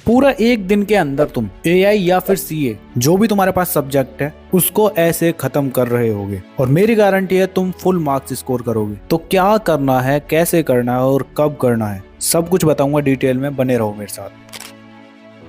पूरा एक दिन के अंदर तुम एआई या फिर सीए जो भी तुम्हारे पास सब्जेक्ट है उसको ऐसे खत्म कर रहे होगे और मेरी गारंटी है तुम फुल मार्क्स स्कोर करोगे। तो क्या करना है, कैसे करना है और कब करना है, सब कुछ बताऊंगा डिटेल में, बने रहो मेरे साथ।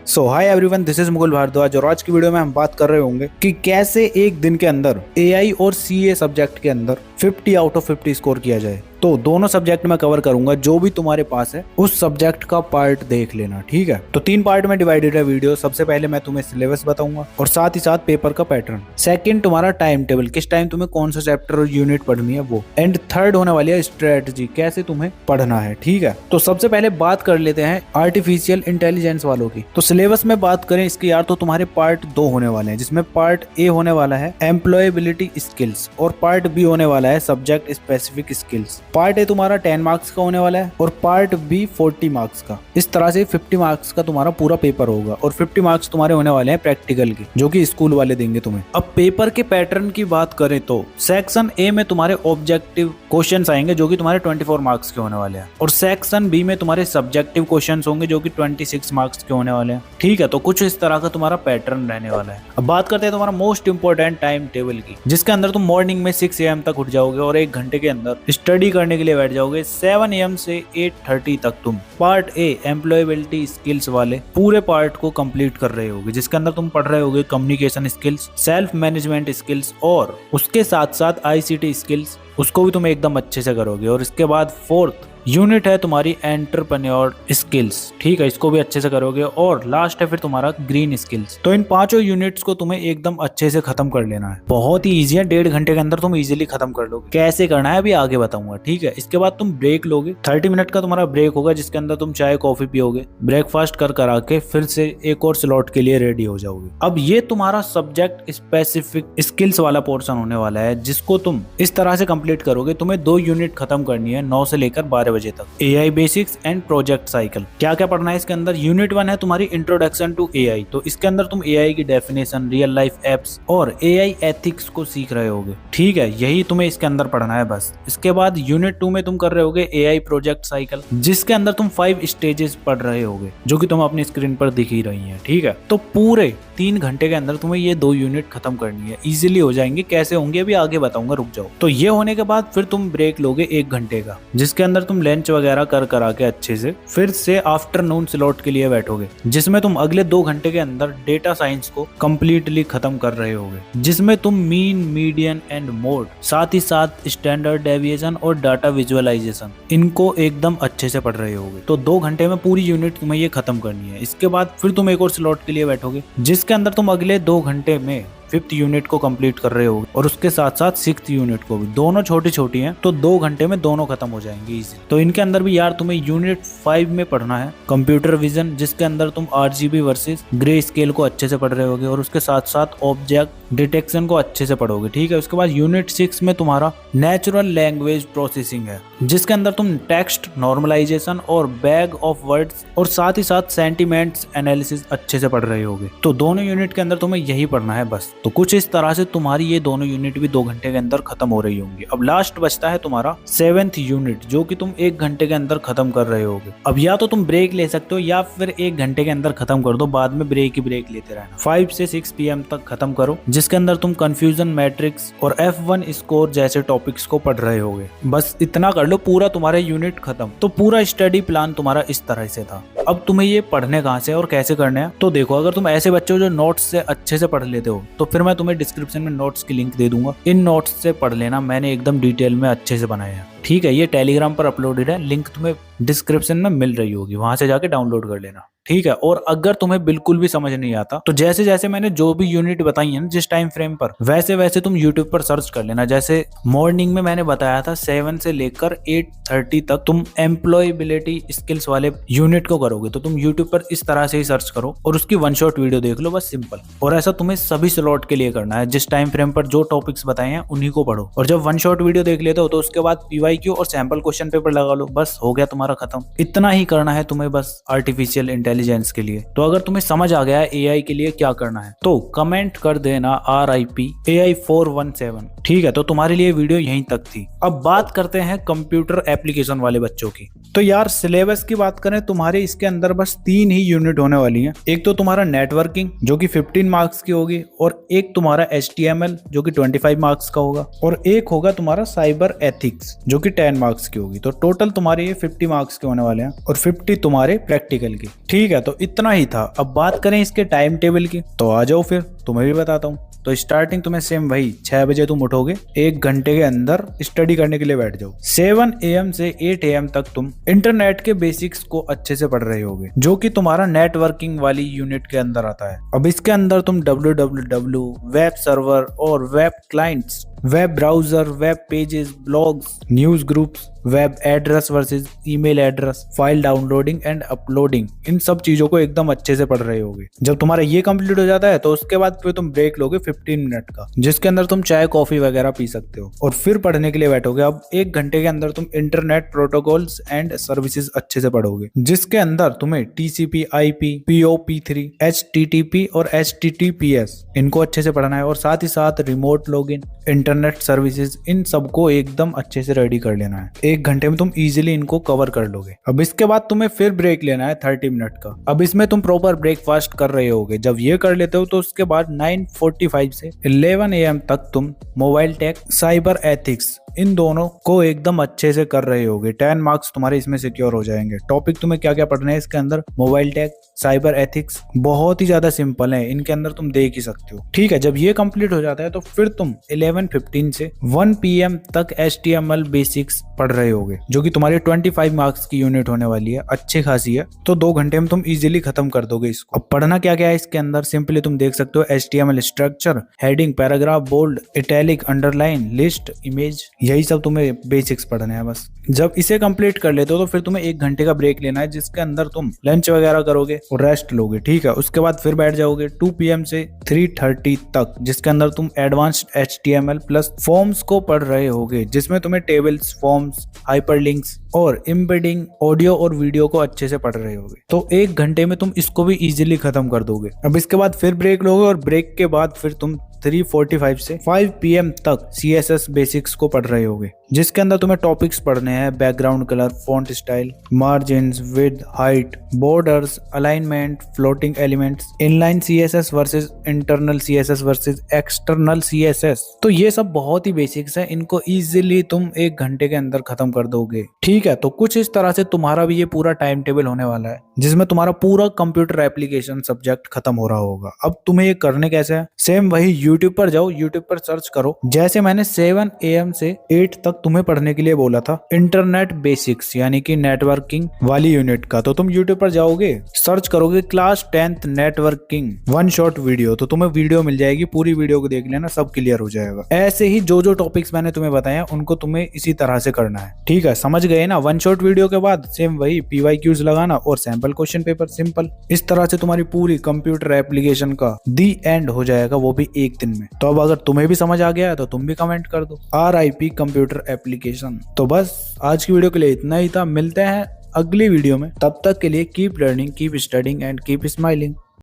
So hi everyone, this is Mukul Bhardwaj और आज की वीडियो में हम बात कर रहे होंगे कि कैसे एक दिन के अंदर एआई और सीए सब्जेक्ट के अंदर 50 आउट ऑफ 50 स्कोर किया जाए। तो दोनों सब्जेक्ट में कवर करूंगा, जो भी तुम्हारे पास है उस सब्जेक्ट का पार्ट देख लेना, ठीक है। तो 3 पार्ट में डिवाइडेड है वीडियो। सबसे पहले मैं तुम्हें सिलेबस बताऊंगा और साथ ही साथ पेपर का पैटर्न। सेकंड तुम्हारा टाइम टेबल, किस टाइम तुम्हें कौन सा चैप्टर और यूनिट पढ़नी है वो। एंड थर्ड होने वाली है स्ट्रेटजी, कैसे तुम्हें पढ़ना है, ठीक है। तो सबसे पहले बात कर लेते हैं आर्टिफिशियल इंटेलिजेंस वालों की। तो सिलेबस में बात करें इसकी यार, तो तुम्हारे पार्ट 2 होने वाले हैं, जिसमें पार्ट ए होने वाला है एम्प्लॉयबिलिटी स्किल्स और पार्ट बी होने वाला है subject specific skills. Part A तुम्हारा 10 मार्क्स का होने वाला है और पार्ट बी 40 मार्क्स का। इस तरह से 50 मार्क्स का तुम्हारा पूरा पेपर होगा और 50 मार्क्स तुम्हारे होने वाले हैं प्रैक्टिकल के, जो कि स्कूल वाले देंगे तुम्हें। अब पेपर के पैटर्न की बात करें तो सेक्शन ए में तुम्हारे ऑब्जेक्टिव क्वेश्चंस आएंगे जो कि तुम्हारे 24 मार्क्स के होने वाले हैं और सेक्शन बी में तुम्हारे सब्जेक्टिव क्वेश्चंस होंगे जो कि 26 मार्क्स के होने वाले हैं, ठीक है। तो कुछ इस तरह का तुम्हारा पैटर्न रहने वाला है। अब बात करते हैं तुम्हारा मोस्ट इंपोर्टेंट टाइम टेबल की, जिसके अंदर तुम मॉर्निंग में 6 AM तक उठ जाओगे और 1 घंटे के अंदर स्टडी करने के लिए बैठ जाओगे। 7 AM से 8:30 तक तुम पार्ट ए एम्प्लॉयबिलिटी स्किल्स वाले पूरे पार्ट को कंप्लीट कर रहे होगे, जिसके अंदर तुम पढ़ रहे होगे communication skills, self management skills और उसके साथ साथ ICT स्किल्स, उसको भी तुम एकदम अच्छे से करोगे। और इसके बाद 4th यूनिट है तुम्हारी एंटरप्रेन्योर स्किल्स, ठीक है, इसको भी अच्छे से करोगे। और लास्ट है फिर तुम्हारा ग्रीन स्किल्स। तो इन 5 यूनिट्स को तुम्हें एकदम अच्छे से खत्म कर लेना है। बहुत ही इजी है, 1.5 घंटे के अंदर तुम इजीली खत्म कर लोगे। कैसे करना है अभी आगे बताऊंगा, ठीक है। इसके बाद तुम ब्रेक लोगे, 30 मिनट का तुम्हारा ब्रेक होगा, जिसके अंदर तुम चाय कॉफी पियोगे, ब्रेकफास्ट कर करा के फिर से एक और स्लॉट के लिए रेडी हो जाओगे। अब ये तुम्हारा सब्जेक्ट स्पेसिफिक स्किल्स वाला पोर्शन होने वाला है, जिसको तुम इस तरह से कंप्लीट करोगे। तुम्हें 2 यूनिट खत्म करनी है 9 से लेकर 12 बजे तक। AI basics and project cycle, क्या क्या पढ़ना है इसके अंदर। यूनिट 1 है तुम्हारी इंट्रोडक्शन टू एआई, तो इसके अंदर तुम एआई की डेफिनेशन, रियल लाइफ एप्स और एआई एथिक्स को सीख रहे होगे, ठीक है। यही तुम्हें इसके अंदर पढ़ना है बस। इसके बाद यूनिट 2 में तुम कर रहे होगे एआई प्रोजेक्ट साइकिल, जिसके अंदर तुम 5 स्टेजेस पढ़ रहे होगे, जो कि तुम अपनी स्क्रीन पर दिख ही रही है, ठीक है। तो पूरे 3 घंटे के अंदर तुम्हें ये 2 यूनिट खत्म करनी है। इजीली हो जाएंगे, कैसे होंगे अभी आगे बताऊंगा, रुक जाओ। तो ये होने के बाद फिर तुम ब्रेक लोगे 1 घंटे का, जिसके अंदर तुम लंच वगैरह कर करा के अच्छे से फिर से आफ्टरनून स्लॉट के लिए बैठोगे, जिसमें तुम अगले 2 घंटे के अंदर डेटा साइंस को कंप्लीटली खत्म कर रहे होगे, जिसमें तुम मीन, मीडियन एंड मोड, साथ ही साथ स्टैंडर्ड डेविएशन और डाटा विजुअलाइजेशन, इनको एकदम अच्छे से पढ़ रहे होगे। तो 2 घंटे में पूरी यूनिट तुम्हें ये खत्म करनी है। इसके बाद फिर तुम एक और स्लॉट के लिए बैठोगे, जिसके अंदर तुम अगले 2 घंटे में 5th यूनिट को कंप्लीट कर रहे होगे और उसके साथ साथ 6th यूनिट को भी। दोनों छोटी छोटी हैं, तो 2 घंटे में दोनों खत्म हो जाएंगे इजी। तो इनके अंदर भी यार तुम्हें यूनिट 5 में पढ़ना है कंप्यूटर विजन, जिसके अंदर तुम RGB वर्सेस ग्रे स्केल को अच्छे से पढ़ रहे होगे और उसके साथ साथ ऑब्जेक्ट डिटेक्शन को अच्छे से पढ़ोगे, ठीक है। उसके बाद यूनिट 6 में तुम्हारा नेचुरल लैंग्वेज प्रोसेसिंग है, जिसके अंदर तुम टेक्स्ट नॉर्मलाइजेशन और बैग ऑफ वर्ड्स और साथ ही साथ सेंटिमेंट्स एनालिसिस अच्छे से पढ़ रहे होगे। तो दोनों यूनिट के अंदर तुम्हें यही पढ़ना है बस। तो कुछ इस तरह से तुम्हारी ये दोनों यूनिट भी 2 घंटे के अंदर खत्म हो रही होंगी। अब लास्ट बचता है तुम्हारा 7th यूनिट, जो कि तुम 1 घंटे के अंदर खत्म कर रहे होगे। अब या तो तुम ब्रेक ले सकते हो या फिर 1 घंटे के अंदर खत्म कर दो, बाद में ब्रेक ही ब्रेक लेते रहना। 5 से 6 PM तक खत्म करो, जिसके अंदर तुम कंफ्यूजन मैट्रिक्स और F1 स्कोर जैसे टॉपिक्स को पढ़ रहे होगे। बस इतना कर लो, पूरा तुम्हारा यूनिट खत्म। तो पूरा स्टडी प्लान तुम्हारा इस तरह से था। अब तुम्हें ये पढ़ने कहाँ से और कैसे करने हैं, तो देखो, अगर तुम ऐसे बच्चे हो जो नोट्स से अच्छे से पढ़ लेते हो, तो फिर मैं तुम्हें डिस्क्रिप्शन में नोट्स की लिंक दे दूंगा। इन नोट्स से पढ़ लेना, मैंने एकदम डिटेल में अच्छे से बनाए हैं, ठीक है। ये टेलीग्राम पर अपलोडेड है, लिंक तुम्हें डिस्क्रिप्शन में मिल रही होगी, वहां से जाके डाउनलोड कर लेना, ठीक है। और अगर तुम्हें बिल्कुल भी समझ नहीं आता, तो जैसे जैसे मैंने जो भी यूनिट बताई है ना जिस टाइम फ्रेम पर, वैसे वैसे तुम यूट्यूब पर सर्च कर लेना। जैसे मॉर्निंग में मैंने बताया था 7 से लेकर 8:30 तक तुम एम्प्लॉयबिलिटी स्किल्स वाले यूनिट को करोगे, तो तुम यूट्यूब पर इस तरह से ही सर्च करो और उसकी 1 शॉट वीडियो देख लो, बस सिंपल। और ऐसा तुम्हें सभी स्लॉट के लिए करना है, जिस टाइम फ्रेम पर जो टॉपिक्स बताए हैं उन्हीं को पढ़ो। और जब 1 शॉट वीडियो देख लेते हो, तो उसके बाद PY पीवाईक्यू और सैंपल क्वेश्चन पेपर लगा लो, बस हो गया तुम्हारा खत्म। इतना ही करना है तुम्हें बस आर्टिफिशियल इंटेलिजेंस के लिए। तो अगर तुम्हें समझ आ गया है एआई के लिए क्या करना है तो कमेंट कर देना RIP AI 417। ठीक है, तो तुम्हारे लिए वीडियो यहीं तक थी। अब बात करते हैं कंप्यूटर एप्लीकेशन वाले बच्चों की। तो यार सिलेबस की बात करें, तुम्हारे इसके अंदर बस 3 ही यूनिट होने वाली हैं। एक तो तुम्हारा नेटवर्किंग जो कि 15 मार्क्स की होगी, और एक तुम्हारा HTML जो कि 25 मार्क्स का होगा, और एक होगा तुम्हारा साइबर एथिक्स जो कि 10 मार्क्स की होगी। तो टोटल तुम्हारे ये 50 मार्क्स के होने वाले हैं और 50 तुम्हारे प्रैक्टिकल की। ठीक है, तो इतना ही था। अब बात करें इसके टाइम टेबल की, तो आ जाओ फिर तुम्हें भी बताता हूँ। तो स्टार्टिंग तुम्हें सेम वही 6 बजे तुम उठोगे, 1 घंटे के अंदर स्टडी करने के लिए बैठ जाओ। 7 AM से 8 AM तक तुम इंटरनेट के बेसिक्स को अच्छे से पढ़ रहे होगे, जो कि तुम्हारा नेटवर्किंग वाली यूनिट के अंदर आता है। अब इसके अंदर तुम www, वेब सर्वर और web clients, web browser, web pages, blogs, news groups, web address versus email address, file downloading and uploading, इन सब चीजों को एकदम अच्छे से पढ़ रहे होगे। जब तुम्हारा ये कंप्लीट हो जाता है तो उसके बाद फिर तुम ब्रेक लोगे 15 मिनट का, जिसके अंदर तुम चाय कॉफी वगैरह पी सकते हो, और फिर पढ़ने के लिए बैठोगे। अब 1 घंटे के अंदर तुम इंटरनेट प्रोटोकॉल्स एंड सर्विसेज अच्छे से पढ़ोगे, जिसके अंदर तुम्हें TCP, IP, POP3, HTTP और HTTPS इनको अच्छे से पढ़ना है, और साथ ही साथ रिमोट लॉगिन, इंटरनेट सर्विसेज, इन सबको एकदम अच्छे से रेडी कर लेना है। 1 घंटे में तुम इजीली इनको कवर कर लोगे। अब इसके बाद तुम्हें फिर ब्रेक लेना है 30 मिनट का। अब इसमें तुम प्रॉपर ब्रेकफास्ट कर रहे होगे। जब ये कर लेते हो तो उसके बाद 9:45 से 11 AM तक तुम मोबाइल टेक, साइबर एथिक्स, इन दोनों को एकदम अच्छे से कर रहे होगे। 10 मार्क्स तुम्हारे इसमें सिक्योर हो जाएंगे। टॉपिक तुम्हें क्या क्या पढ़ना है इसके अंदर, मोबाइल टेक, साइबर एथिक्स, बहुत ही ज्यादा सिंपल है, इनके अंदर तुम देख ही सकते हो। ठीक है, जब ये कंप्लीट हो जाता है तो फिर तुम 11:15 से 1 PM तक HTML बेसिक्स पढ़ रहे होगे, जो कि तुम्हारी 25 मार्क्स की यूनिट होने वाली है, अच्छी खासी है। तो 2 घंटे में तुम इजीली खत्म कर दोगे इसको। अब पढ़ना क्या क्या है इसके अंदर, सिंपली तुम देख सकते हो HTML structure, heading, paragraph, bold, italic, underline, list, image, यही सब तुम्हें बेसिक्स पढ़ने हैं बस। जब इसे कंप्लीट कर लेते हो तो फिर तुम्हें 1 घंटे का ब्रेक लेना है, जिसके अंदर तुम लंच वगैरह करोगे और रेस्ट लोगे। ठीक है, उसके बाद फिर बैठ जाओगे 2 PM से 3:30 तक, जिसके अंदर तुम एडवांस्ड HTML प्लस फॉर्म्स को पढ़ रहे होगे, जिसमें तुम्हें टेबल्स, फॉर्म्स, हाइपरलिंक्स और एम्बेडिंग, ऑडियो और वीडियो को अच्छे से पढ़ रहे होगे। तो 1 घंटे में तुम इसको भी इजीली खत्म कर दोगे। अब इसके बाद फिर ब्रेक लोगे, और ब्रेक के बाद फिर तुम 3:45 से 5 PM तक CSS बेसिक्स को पढ़ रहे होगे, जिसके अंदर तुम्हें टॉपिक्स पढ़ने हैं, background colour, font style, margins, width, height, borders, alignment, floating elements, inline CSS versus internal CSS versus external CSS। तो ये सब बहुत ही बेसिक्स है, इनको इजीली तुम 1 घंटे के अंदर खत्म कर दोगे। ठीक है, तो कुछ इस तरह से तुम्हारा भी ये पूरा टाइम टेबल होने वाला है, जिसमें तुम्हारा पूरा कंप्यूटर एप्लीकेशन सब्जेक्ट खत्म हो रहा होगा। अब तुम्हें ये करने कैसे है, सेम वही यूट्यूब पर जाओ, यूट्यूब पर सर्च करो, जैसे मैंने 7 AM से 8 तक तुम्हें पढ़ने के लिए बोला था इंटरनेट बेसिक्स यानी कि नेटवर्किंग वाली यूनिट का। तो तुम यूट्यूब पर जाओगे, सर्च करोगे class 10th networking 1 shot video, तो तुम्हें वीडियो मिल जाएगी। पूरी वीडियो को देख लेना, सब क्लियर हो जाएगा। ऐसे ही जो जो टॉपिक्स मैंने तुम्हें बताया उनको तुम्हें इसी तरह से करना है। ठीक है, समझ गए ना। 1 शॉट वीडियो के बाद सेम वही PYQs लगाना और सैंपल क्वेश्चन पेपर, सिंपल। इस तरह से तुम्हारी पूरी कंप्यूटर एप्लीकेशन का दी एंड हो जाएगा, वो भी 1 दिन में। तो अब अगर तुम्हें भी समझ आ गया है तो तुम भी कमेंट कर दो RIP कंप्यूटर एप्लीकेशन। तो बस आज की वीडियो के लिए इतना ही था, मिलते हैं अगली वीडियो में। तब तक के लिए keep learning, keep studying and keep smiling.